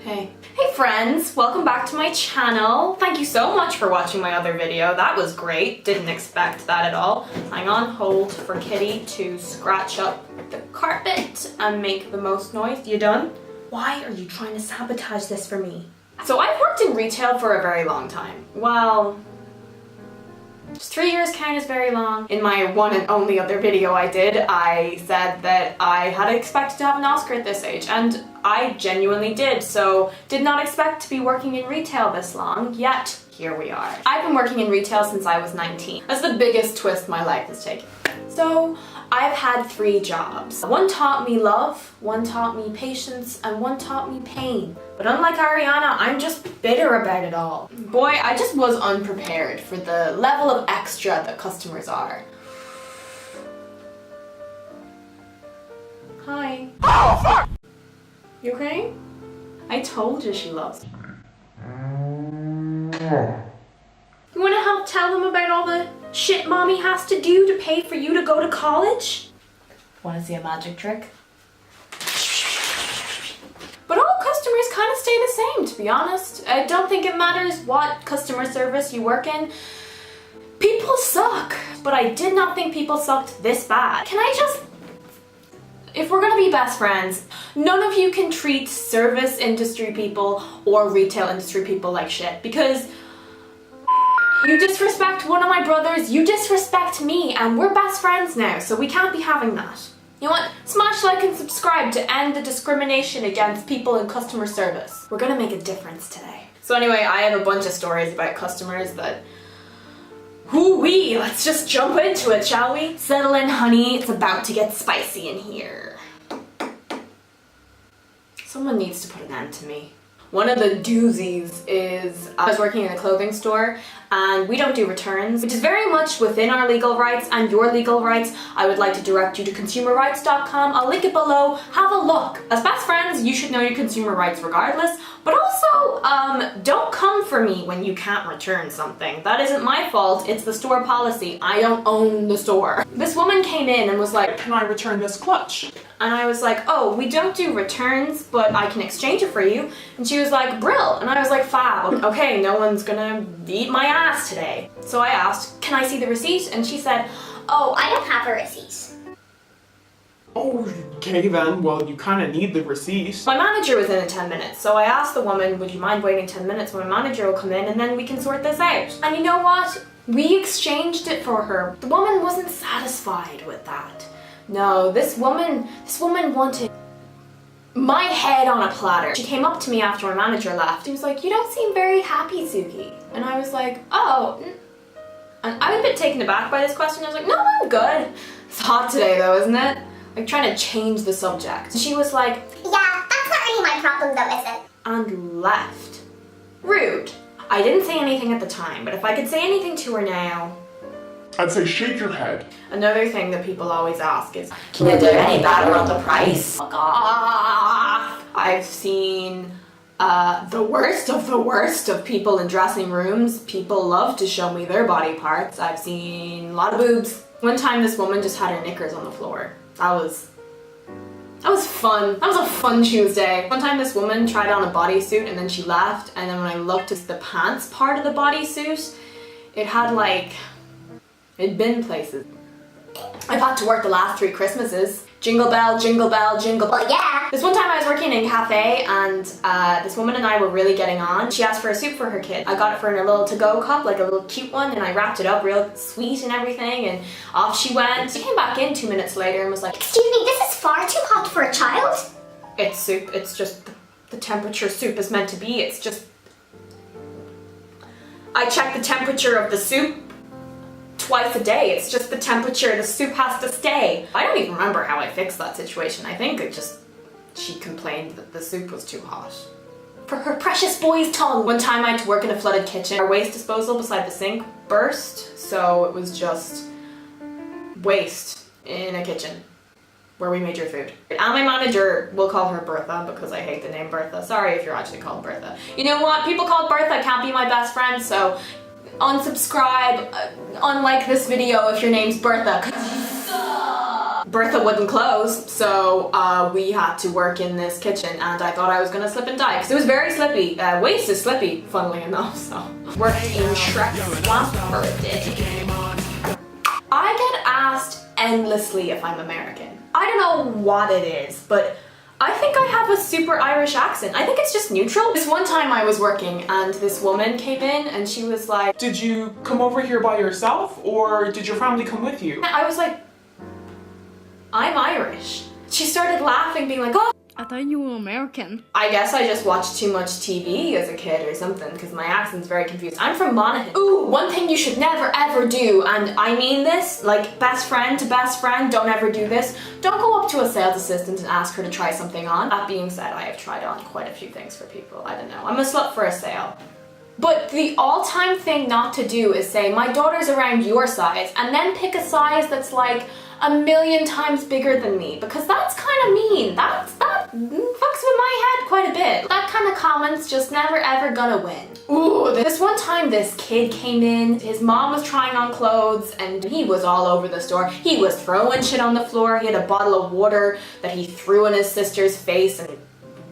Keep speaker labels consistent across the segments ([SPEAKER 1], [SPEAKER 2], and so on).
[SPEAKER 1] Hey. Hey friends, welcome back to my channel. Thank you so much for watching my other video. That was great. Didn't expect that at all. Hang on, hold for Kitty to scratch up the carpet and make the most noise. You done? Why are you trying to sabotage this for me? So I've worked in retail for a very long time. Well, does 3 years count as very long? In my one and only other video I did, I said that I had expected to have an Oscar at this age, and I genuinely did, so did not expect to be working in retail this long, yet here we are. I've been working in retail since I was 19. That's the biggest twist my life has taken. So, I've had 3 jobs. One taught me love, one taught me patience, and one taught me pain. But unlike Ariana, I'm just bitter about it all. Boy, I just was unprepared for the level of extra that customers are. Hi. Oh, fuck! You okay? I told you she loves me. You wanna help tell them about all the shit mommy has to do to pay for you to go to college? Wanna see a magic trick? But all customers kind of stay the same, to be honest. I don't think it matters what customer service you work in. People suck, but I did not think people sucked this bad. Can I just... If we're gonna be best friends, none of you can treat service industry people or retail industry people like shit, because you disrespect one of my brothers, you disrespect me, and we're best friends now, so we can't be having that. You know what? Smash like and subscribe to end the discrimination against people in customer service. We're gonna make a difference today. So anyway, I have a bunch of stories about customers that... Hoo-wee! Let's just jump into it, shall we? Settle in, honey. It's about to get spicy in here. Someone needs to put an end to me. One of the doozies is I was working in a clothing store and we don't do returns, which is very much within our legal rights and your legal rights. I would like to direct you to consumerrights.com. I'll link it below. Have a look. As best friends, you should know your consumer rights regardless, but also don't come for me when you can't return something. That isn't my fault. It's the store policy. I don't own the store. This woman came in and was like,
[SPEAKER 2] "Can I return this clutch?"
[SPEAKER 1] And I was like, "Oh, we don't do returns, but I can exchange it for you." And she was like, "Brill." And I was like, "Fab. Okay, no one's gonna beat my ass today." So I asked, "Can I see the receipt?" And she said,
[SPEAKER 3] "Oh, I don't have a receipt."
[SPEAKER 2] Oh, okay then. Well, you kind of need the receipt.
[SPEAKER 1] My manager was in 10 minutes, so I asked the woman, "Would you mind waiting 10 minutes? My manager will come in and then we can sort this out." And you know what? We exchanged it for her. The woman wasn't satisfied with that. No, this woman wanted my head on a platter. She came up to me after my manager left. She was like, "You don't seem very happy, Suki." And I was like, "Oh." And I was a bit taken aback by this question. I was like, "No, I'm good." It's hot today though, isn't it? Like trying to change the subject. She was like,
[SPEAKER 3] "Yeah, that's not really my problem though, is it?"
[SPEAKER 1] And left. Rude. I didn't say anything at the time, but if I could say anything to her now,
[SPEAKER 2] I'd say shake your head.
[SPEAKER 1] Another thing that people always ask is, "Can you do any better on the price?" I've seen the worst of people in dressing rooms. People love to show me their body parts. I've seen a lot of boobs. One time this woman just had her knickers on the floor. That was fun. That was a fun Tuesday. One time this woman tried on a bodysuit and then she left, and then when I looked at the pants part of the bodysuit, it had like... It'd been places. I've had to work the last 3 Christmases. Jingle bell, jingle bell, jingle bell.
[SPEAKER 3] Well, yeah.
[SPEAKER 1] This one time I was working in a cafe and this woman and I were really getting on. She asked for a soup for her kid. I got it for her in a little to-go cup, like a little cute one, and I wrapped it up real sweet and everything, and off she went. She came back in 2 minutes later and was like,
[SPEAKER 3] "Excuse me, this is far too hot for a child."
[SPEAKER 1] "It's soup. It's just the temperature soup is meant to be. It's just..." I check the temperature of the soup twice a day. It's just the temperature the soup has to stay. I don't even remember how I fixed that situation. I think she complained that the soup was too hot. For her precious boy's tongue. One time I had to work in a flooded kitchen. Our waste disposal beside the sink burst, so it was just waste in a kitchen where we made your food. And my manager, will call her Bertha because I hate the name Bertha. Sorry if you're actually called Bertha. You know what? People called Bertha can't be my best friend, so unsubscribe, unlike this video if your name's Bertha, 'cause you suck. Bertha wouldn't close, so we had to work in this kitchen, and I thought I was gonna slip and die because it was very slippy. Waist is slippy, funnily enough. So worked in Shrek's swamp for a day. I get asked endlessly if I'm American. I don't know what it is, but I think I have a super Irish accent. I think it's just neutral. This one time I was working and this woman came in and she was like,
[SPEAKER 2] Did you come over here by yourself or did your family come with you?
[SPEAKER 1] I was like, I'm Irish. She started laughing, being like, oh,
[SPEAKER 4] I thought you were American.
[SPEAKER 1] I guess I just watched too much TV as a kid or something because my accent's very confused. I'm from Monaghan. Ooh, one thing you should never ever do, and I mean this, like best friend to best friend, don't ever do this. Don't go up to a sales assistant and ask her to try something on. That being said, I have tried on quite a few things for people. I don't know. I'm a slut for a sale. But the all-time thing not to do is say, my daughter's around your size, and then pick a size that's like 1,000,000 times bigger than me, because that's kind of mean. That fucks with my head quite a bit. That kind of comment's just never ever gonna win. Ooh, this one time this kid came in, his mom was trying on clothes and he was all over the store. He was throwing shit on the floor. He had a bottle of water that he threw in his sister's face and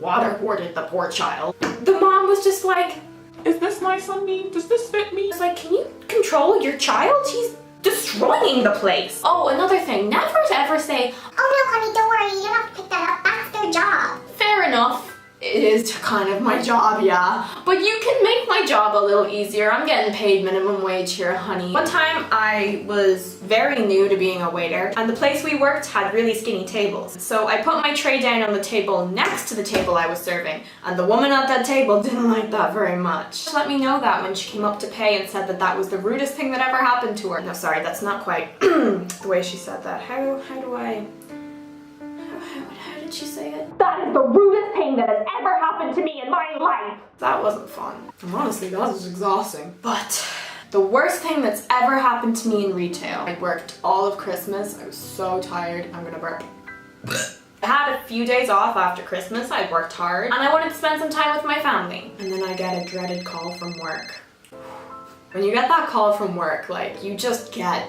[SPEAKER 1] waterboarded the poor child. The mom was just like,
[SPEAKER 2] Is this nice on me? Does this fit me?
[SPEAKER 1] I was like, can you control your child? He's destroying the place. Oh, another thing, never ever say,
[SPEAKER 3] Oh no, honey, don't worry. You don't have to pick that up. That's their job.
[SPEAKER 1] fair enough. It is kind of my job, yeah. But you can make my job a little easier. I'm getting paid minimum wage here, honey. One time I was very new to being a waiter, and the place we worked had really skinny tables. So I put my tray down on the table next to the table I was serving, and the woman at that table didn't like that very much. She let me know that when she came up to pay and said that that was the rudest thing that ever happened to her. No, sorry, that's not quite the way she said that. How did she say it? That is the rudest thing that has ever happened to me in my life. That wasn't fun. And honestly, that was exhausting. But the worst thing that's ever happened to me in retail. I worked all of Christmas. I was so tired. I'm gonna burp. I had a few days off after Christmas. I worked hard and I wanted to spend some time with my family. And then I get a dreaded call from work. When you get that call from work, like, you just get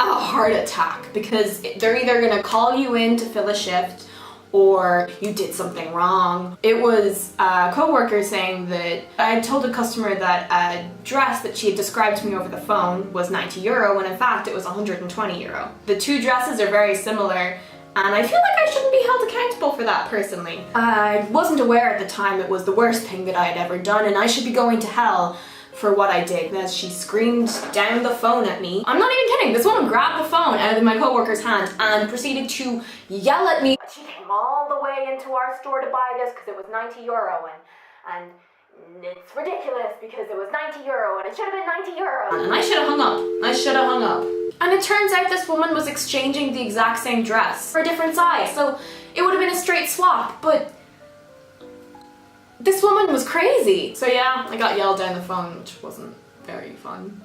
[SPEAKER 1] a heart attack because they're either gonna call you in to fill a shift or you did something wrong. It was a co-worker saying that I had told a customer that a dress that she had described to me over the phone was 90 euro when in fact it was 120 euro. The two dresses are very similar and I feel like I shouldn't be held accountable for that personally. I wasn't aware at the time it was the worst thing that I had ever done and I should be going to hell for what I did. As she screamed down the phone at me. I'm not even kidding, this woman grabbed the phone out of my co-worker's hand and proceeded to yell at me. She came all the way into our store to buy this because it was 90 euro and it's ridiculous because it was 90 euro and it should have been 90 euro. And I should have hung up. I should have hung up. And it turns out this woman was exchanging the exact same dress for a different size. So it would have been a straight swap, but this woman was crazy. So yeah, I got yelled down the phone, which wasn't very fun.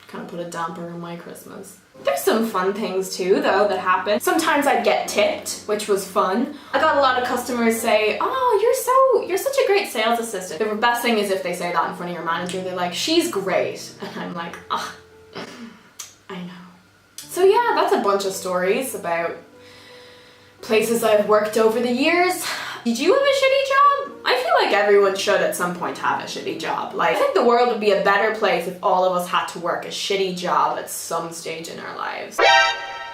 [SPEAKER 1] Kind of put a damper on my Christmas. There's some fun things too, though, that happen. Sometimes I'd get tipped, which was fun. I got a lot of customers say, oh, you're such a great sales assistant. The best thing is if they say that in front of your manager, they're like, she's great. And I'm like, ah, I know. So yeah, that's a bunch of stories about places I've worked over the years. Did you have a shitty job? I feel like everyone should at some point have a shitty job. Like, I think the world would be a better place if all of us had to work a shitty job at some stage in our lives.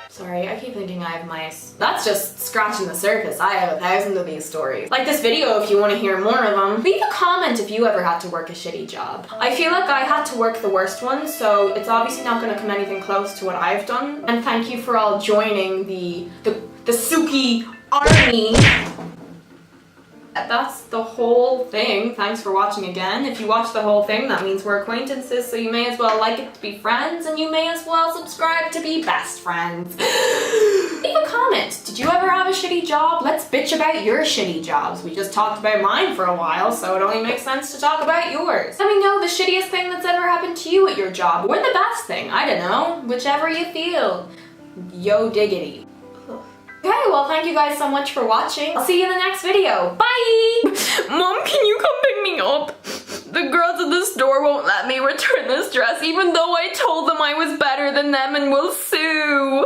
[SPEAKER 1] Sorry, I keep thinking I have mice. That's just scratching the surface. I have 1,000 of these stories. Like this video if you want to hear more of them. Leave a comment if you ever had to work a shitty job. I feel like I had to work the worst one, so it's obviously not going to come anything close to what I've done. And thank you for all joining the Suki army. That's the whole thing. Thanks for watching again. If you watch the whole thing, that means we're acquaintances, so you may as well like it to be friends, and you may as well subscribe to be best friends. Leave a comment. Did you ever have a shitty job? Let's bitch about your shitty jobs. We just talked about mine for a while, so it only makes sense to talk about yours. Let me know the shittiest thing that's ever happened to you at your job, or the best thing. I don't know. Whichever you feel. Yo diggity. Okay, well thank you guys so much for watching. I'll see you in the next video. Bye! Mom, can you come pick me up? The girls at the store won't let me return this dress even though I told them I was better than them and will sue.